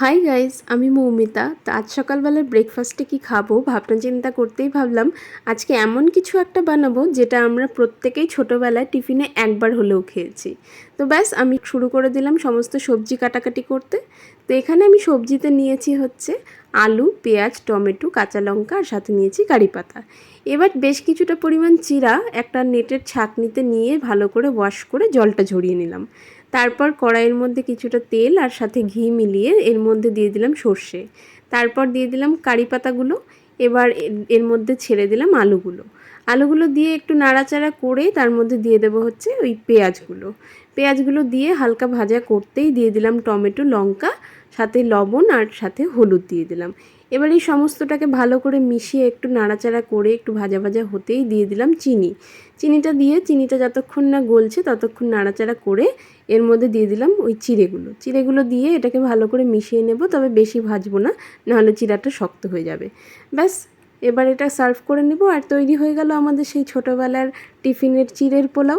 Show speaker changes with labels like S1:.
S1: Hi guys, আমি মৌমিতা। তো আজ সকালবেলার ব্রেকফাস্টে কি খাবো ভাবনা চিন্তা করতেই ভাবলাম আজকে এমন কিছু একটা বানাবো যেটা আমরা প্রত্যেকেই ছোটোবেলায় টিফিনে একবার হলেও খেয়েছি। তো ব্যাস আমি শুরু করে দিলাম সমস্ত সবজি কাটাকাটি করতে। তো এখানে আমি সবজিতে নিয়েছি হচ্ছে আলু, পেঁয়াজ, টমেটো, কাঁচা লঙ্কা আর সাথে নিয়েছি কারি পাতা। এবার বেশ কিছুটা পরিমাণ চিরা একটা নেটের ছাঁকনিতে নিয়ে ভালো করে ওয়াশ করে জলটা ঝরিয়ে নিলাম। তারপর কড়াইয়ের মধ্যে কিছুটা তেল আর সাথে ঘি মিলিয়ে এর মধ্যে দিয়ে দিলাম সর্ষে। তারপর দিয়ে দিলাম কারি পাতাগুলো। এবার এর মধ্যে ছেড়ে দিলাম আলুগুলো দিয়ে একটু নাড়াচাড়া করে তার মধ্যে দিয়ে দেবো হচ্ছে ওই পেঁয়াজগুলো দিয়ে হালকা ভাজা করতেই দিয়ে দিলাম টমেটো, লঙ্কা, সাথে লবণ আর সাথে হলুদ দিয়ে দিলাম। এবার এই সমস্তটাকে ভালো করে মিশিয়ে একটু নাড়াচাড়া করে একটু ভাজা ভাজা হতেই দিয়ে দিলাম চিনিটা যতক্ষণ না গলছে ততক্ষণ নাড়াচাড়া করে এর মধ্যে দিয়ে দিলাম ওই চিড়েগুলো দিয়ে এটাকে ভালো করে মিশিয়ে নেব, তবে বেশি ভাজবো না, নাহলে চিড়াটা শক্ত হয়ে যাবে। ব্যাস, এবার এটা সার্ভ করে নেব আর তৈরি হয়ে গেল আমাদের সেই ছোটোবেলার টিফিনের চিড়ের পোলাও।